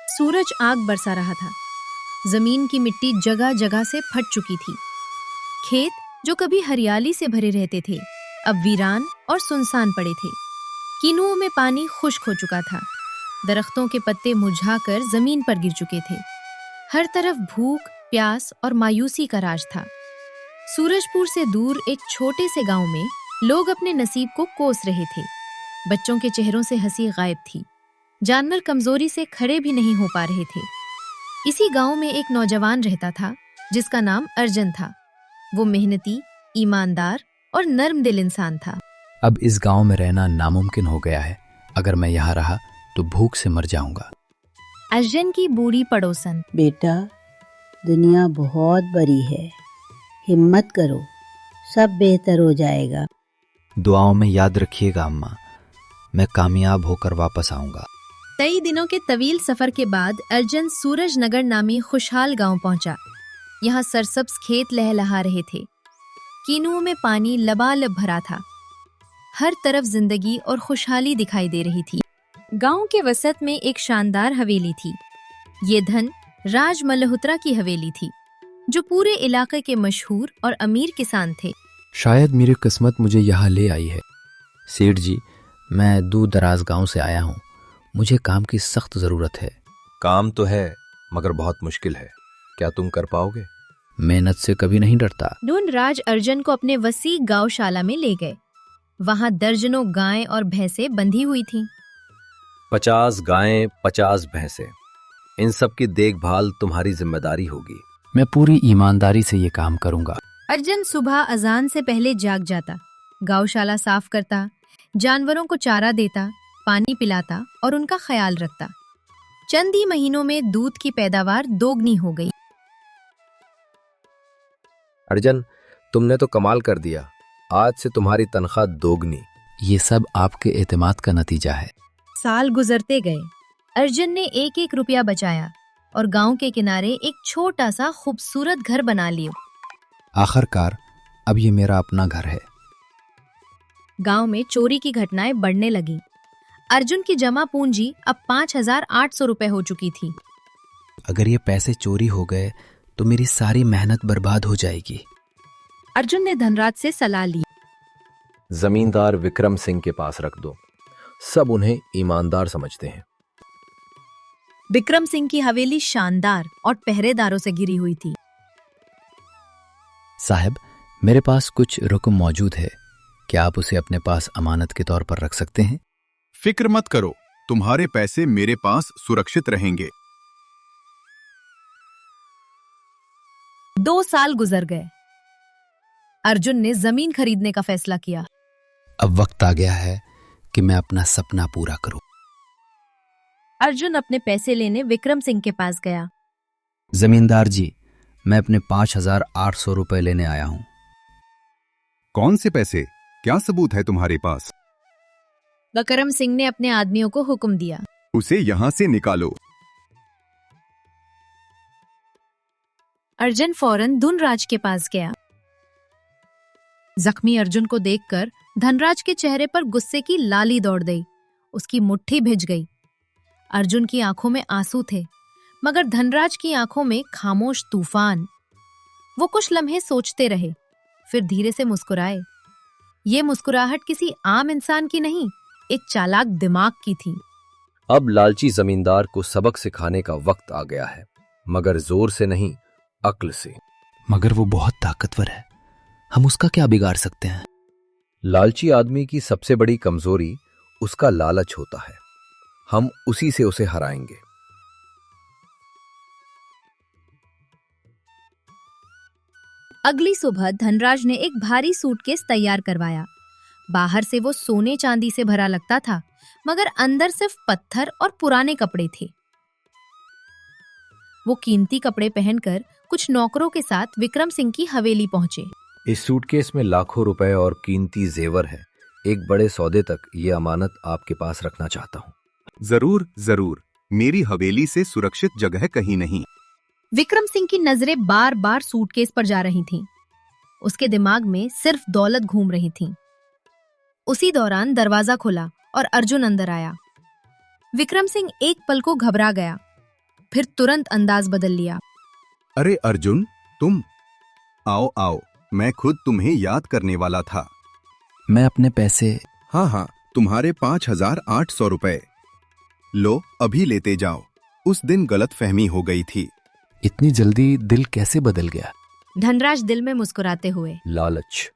सूरज आग बरसा रहा था। जमीन की मिट्टी जगह जगह से फट चुकी थी। खेत जो कभी हरियाली से भरे रहते थे अब वीरान और सुनसान पड़े थे। कीनुओं में पानी खुश्क हो चुका था। दरख्तों के पत्ते मुरझाकर जमीन पर गिर चुके थे। हर तरफ भूख, प्यास और मायूसी का राज था। सूरजपुर से दूर एक छोटे से गांव में लोग अपने नसीब को कोस रहे थे। बच्चों के चेहरों से हंसी गायब थी। जानवर कमजोरी से खड़े भी नहीं हो पा रहे थे। इसी गांव में एक नौजवान रहता था जिसका नाम अर्जुन था। वो मेहनती, ईमानदार और नर्म दिल इंसान था। अब इस गांव में रहना नामुमकिन हो गया है। अगर मैं यहाँ रहा तो भूख से मर जाऊंगा। अर्जुन की बूढ़ी पड़ोसन, बेटा, दुनिया बहुत बड़ी है, हिम्मत करो, सब बेहतर हो जाएगा। दुआओं में याद रखिएगा अम्मा, मैं कामयाब होकर वापस आऊंगा। कई दिनों के तवील सफर के बाद अर्जुन सूरजनगर नामी खुशहाल गांव पहुंचा। यहाँ सरसब्ज खेत लहलहा रहे थे। कीनुओं में पानी लबालब भरा था। हर तरफ जिंदगी और खुशहाली दिखाई दे रही थी। गांव के वसत में एक शानदार हवेली थी। ये धन राज मल्होत्रा की हवेली थी, जो पूरे इलाके के मशहूर और अमीर किसान थे। शायद मेरी किस्मत मुझे यहाँ ले आई है। सेठ जी, मैं दूर दराज गांव से आया हूँ। मुझे काम की सख्त जरूरत है। काम तो है मगर बहुत मुश्किल है। क्या तुम कर पाओगे? मेहनत से कभी नहीं डरता। नून राज अर्जुन को अपने वसी गौशाला में ले गए। वहां दर्जनों गायें और भैंसें बंधी हुई थीं। 50 गायें, 50 भैंसें, इन सब की देखभाल तुम्हारी जिम्मेदारी होगी। मैं पूरी ईमानदारी से ये काम करूंगा। अर्जुन सुबह अजान से पहले जाग जाता, गौशाला साफ करता, जानवरों को चारा देता, पानी पिलाता और उनका ख्याल रखता। चंद ही महीनों में दूध की पैदावार दोगुनी हो गई। अर्जुन, तुमने तो कमाल कर दिया। आज से तुम्हारी तनख्वाह दोगुनी। ये सब आपके एतमाद का नतीजा है। साल गुजरते गए। अर्जुन ने एक एक रुपया बचाया और गांव के किनारे एक छोटा सा खूबसूरत घर बना लिया। आखिरकार अब ये मेरा अपना घर है। गांव में चोरी की घटनाएं बढ़ने लगी। अर्जुन की जमा पूंजी अब 5,800 रुपए हो चुकी थी। अगर ये पैसे चोरी हो गए तो मेरी सारी मेहनत बर्बाद हो जाएगी। अर्जुन ने धनराज से सलाह ली। जमींदार विक्रम सिंह के पास रख दो। सब उन्हें ईमानदार समझते हैं। विक्रम सिंह की हवेली शानदार और पहरेदारों से घिरी हुई थी। साहब, मेरे पास कुछ रकम मौजूद है। क्या आप उसे अपने पास अमानत के तौर पर रख सकते हैं? फिक्र मत करो, तुम्हारे पैसे मेरे पास सुरक्षित रहेंगे। 2 साल गुजर गए। अर्जुन ने जमीन खरीदने का फैसला किया। अब वक्त आ गया है कि मैं अपना सपना पूरा करूं। अर्जुन अपने पैसे लेने विक्रम सिंह के पास गया। जमींदार जी, मैं अपने 5,800 रुपए लेने आया हूं। कौन से पैसे? क्या सबूत है तुम्हारे पास? विक्रम सिंह ने अपने आदमियों को हुक्म दिया। उसे यहां से निकालो। अर्जुन फौरन धनराज के पास गया। जख्मी अर्जुन को देखकर धनराज के चेहरे पर गुस्से की लाली दौड़ गई। उसकी मुट्ठी भिज गई। अर्जुन की आंखों में आंसू थे, मगर धनराज की आंखों में खामोश तूफान। वो कुछ लम्हे सोचते रहे, फिर धीरे से मुस्कुराए। ये मुस्कुराहट किसी आम इंसान की नहीं, एक चालाक दिमाग की थी। अब लालची जमींदार को सबक सिखाने का वक्त आ गया है, मगर जोर से नहीं, अक्ल से। मगर वो बहुत ताकतवर है, हम उसका क्या बिगाड़ सकते हैं? लालची आदमी की सबसे बड़ी कमजोरी उसका लालच होता है। हम उसी से उसे हराएंगे। अगली सुबह धनराज ने एक भारी सूटकेस तैयार करवाया। बाहर से वो सोने चांदी से भरा लगता था, मगर अंदर सिर्फ पत्थर और पुराने कपड़े थे। वो कीमती कपड़े पहनकर कुछ नौकरों के साथ विक्रम सिंह की हवेली पहुंचे। इस सूटकेस में लाखों रुपए और कीमती जेवर है। एक बड़े सौदे तक ये अमानत आपके पास रखना चाहता हूँ। जरूर जरूर, मेरी हवेली से सुरक्षित जगह कहीं नहीं। विक्रम सिंह की नजरें बार बार सूटकेस पर जा रही थीं। उसके दिमाग में सिर्फ दौलत घूम रही थी। उसी दौरान दरवाजा खुला और अर्जुन अंदर आया। विक्रम सिंह एक पल को घबरा गया। फिर तुरंत अंदाज बदल लिया। अरे अर्जुन, तुम आओ आओ, मैं खुद तुम्हें याद करने वाला था। मैं अपने पैसे। हाँ हाँ, तुम्हारे 5,800 रुपए लो, अभी लेते जाओ। उस दिन गलतफहमी हो गई थी। इतनी जल्दी दिल कैसे बदल गया? धनराज दिल में मुस्कुराते हुए। लालच।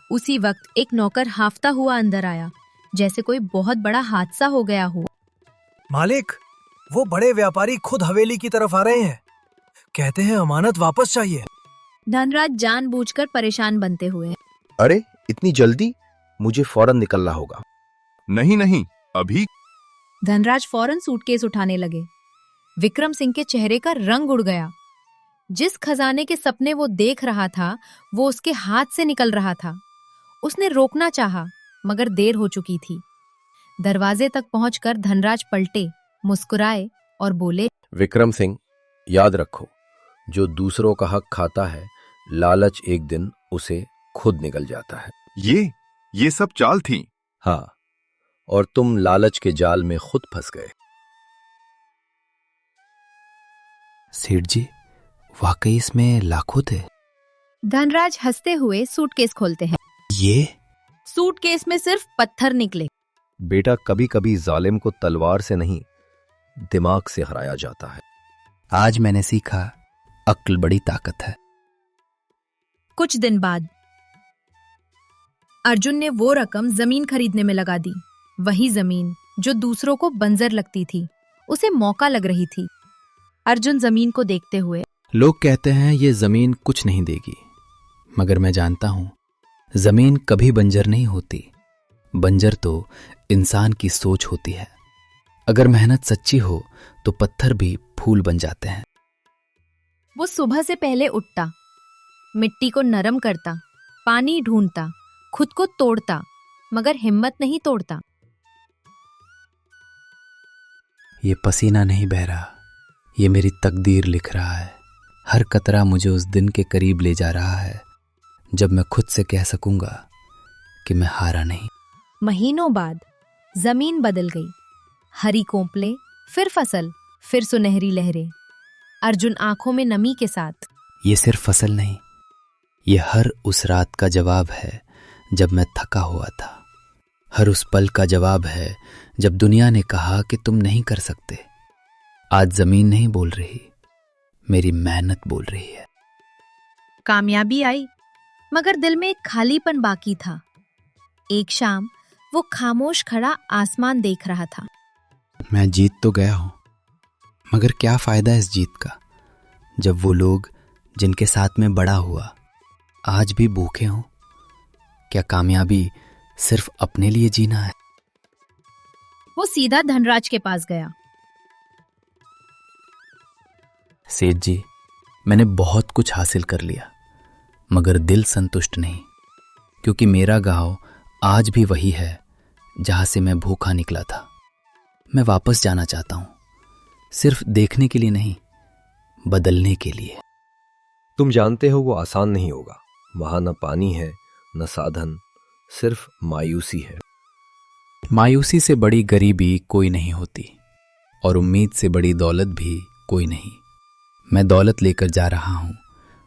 उसी वक्त एक नौकर हाफता हुआ अंदर आया, जैसे कोई बहुत बड़ा हादसा हो गया हो। मालिक, वो बड़े व्यापारी खुद हवेली की तरफ आ रहे हैं। कहते हैं अमानत वापस चाहिए। धनराज जानबूझकर परेशान बनते हुए। अरे इतनी जल्दी? मुझे फौरन निकलना होगा। नहीं नहीं, अभी। धनराज फौरन सूटकेस उठाने लगे। विक्रम सिंह के चेहरे का रंग उड़ गया। जिस खजाने के सपने वो देख रहा था, वो उसके हाथ से निकल रहा था। उसने रोकना चाहा, मगर देर हो चुकी थी। दरवाजे तक पहुंचकर धनराज पलटे, मुस्कुराए और बोले, विक्रम सिंह, याद रखो, जो दूसरों का हक खाता है, लालच एक दिन उसे खुद निकल जाता है। ये सब चाल थी। हाँ, और तुम लालच के जाल में खुद फंस गए। सेठ जी, वाकई इसमें लाखों थे। धनराज हंसते हुए सूटकेस खोलते हैं। ये सूटकेस में सिर्फ पत्थर निकले। बेटा, कभी कभी जालिम को तलवार से नहीं, दिमाग से हराया जाता है। आज मैंने सीखा, अक्ल बड़ी ताकत है। कुछ दिन बाद अर्जुन ने वो रकम जमीन खरीदने में लगा दी। वही जमीन जो दूसरों को बंजर लगती थी, उसे मौका लग रही थी। अर्जुन जमीन को देखते हुए। लोग कहते हैं ये जमीन कुछ नहीं देगी, मगर मैं जानता हूं जमीन कभी बंजर नहीं होती। बंजर तो इंसान की सोच होती है। अगर मेहनत सच्ची हो तो पत्थर भी फूल बन जाते हैं। वो सुबह से पहले उठता, मिट्टी को नरम करता, पानी ढूंढता, खुद को तोड़ता, मगर हिम्मत नहीं तोड़ता। ये पसीना नहीं बह रहा, ये मेरी तकदीर लिख रहा है। हर कतरा मुझे उस दिन के करीब ले जा रहा है जब मैं खुद से कह सकूंगा कि मैं हारा नहीं। महीनों बाद जमीन बदल गई। हरी कोंपले, फिर फसल, फिर सुनहरी लहरें। अर्जुन आंखों में नमी के साथ। ये सिर्फ फसल नहीं, ये हर उस रात का जवाब है जब मैं थका हुआ था। हर उस पल का जवाब है जब दुनिया ने कहा कि तुम नहीं कर सकते। आज जमीन नहीं बोल रही, मेरी मेहनत बोल रही है। कामयाबी आई, मगर दिल में एक खालीपन बाकी था। एक शाम वो खामोश खड़ा आसमान देख रहा था। मैं जीत तो गया हूं, मगर क्या फायदा इस जीत का जब वो लोग जिनके साथ में बड़ा हुआ आज भी भूखे हों। क्या कामयाबी सिर्फ अपने लिए जीना है? वो सीधा धनराज के पास गया। सेठ जी, मैंने बहुत कुछ हासिल कर लिया, मगर दिल संतुष्ट नहीं, क्योंकि मेरा गांव आज भी वही है जहां से मैं भूखा निकला था। मैं वापस जाना चाहता हूं, सिर्फ देखने के लिए नहीं, बदलने के लिए। तुम जानते हो वो आसान नहीं होगा। वहां न पानी है, न साधन, सिर्फ मायूसी है। मायूसी से बड़ी गरीबी कोई नहीं होती, और उम्मीद से बड़ी दौलत भी कोई नहीं। मैं दौलत लेकर जा रहा हूं,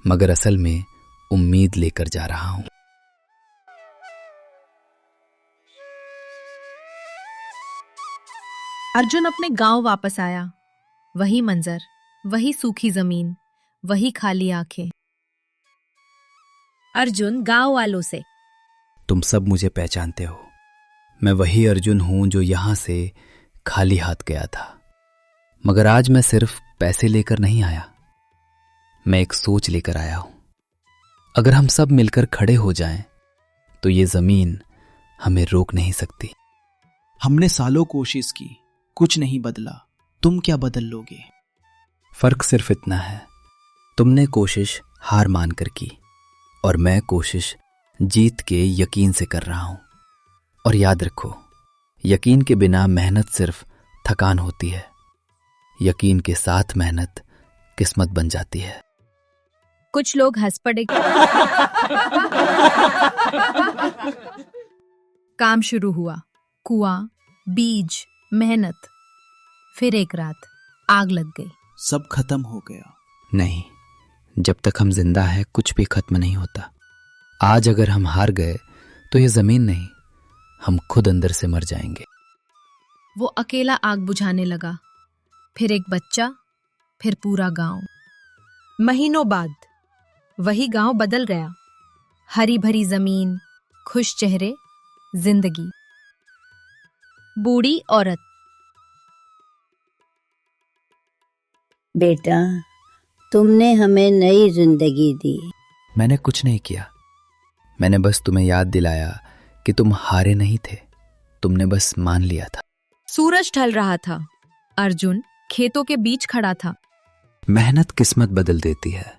मगर असल में उम्मीद लेकर जा रहा हूं। अर्जुन अपने गांव वापस आया। वही मंजर, वही सूखी जमीन, वही खाली आंखें। अर्जुन गांव वालों से। तुम सब मुझे पहचानते हो। मैं वही अर्जुन हूं जो यहां से खाली हाथ गया था, मगर आज मैं सिर्फ पैसे लेकर नहीं आया, मैं एक सोच लेकर आया हूं। अगर हम सब मिलकर खड़े हो जाएं, तो ये जमीन हमें रोक नहीं सकती। हमने सालों कोशिश की, कुछ नहीं बदला। तुम क्या बदल लोगे? फर्क सिर्फ इतना है, तुमने कोशिश हार मानकर की, और मैं कोशिश जीत के यकीन से कर रहा हूं। और याद रखो, यकीन के बिना मेहनत सिर्फ थकान होती है, यकीन के साथ मेहनत किस्मत बन जाती है। कुछ लोग हंस पड़े। काम शुरू हुआ। कुआं, बीज, मेहनत। फिर एक रात आग लग गई। सब खत्म हो गया। नहीं, जब तक हम जिंदा हैं कुछ भी खत्म नहीं होता। आज अगर हम हार गए तो ये जमीन नहीं, हम खुद अंदर से मर जाएंगे। वो अकेला आग बुझाने लगा। फिर एक बच्चा, फिर पूरा गांव। महीनों बाद वही गांव बदल गया। हरी भरी जमीन, खुश चेहरे, जिंदगी। बूढ़ी औरत। बेटा, तुमने हमें नई जिंदगी दी। मैंने कुछ नहीं किया, मैंने बस तुम्हें याद दिलाया कि तुम हारे नहीं थे, तुमने बस मान लिया था। सूरज ढल रहा था। अर्जुन खेतों के बीच खड़ा था। मेहनत किस्मत बदल देती है,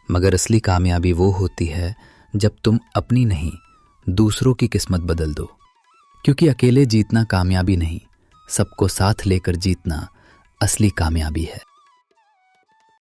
मगर असली कामयाबी वो होती है जब तुम अपनी नहीं दूसरों की किस्मत बदल दो। क्योंकि अकेले जीतना कामयाबी नहीं, सबको साथ लेकर जीतना असली कामयाबी है।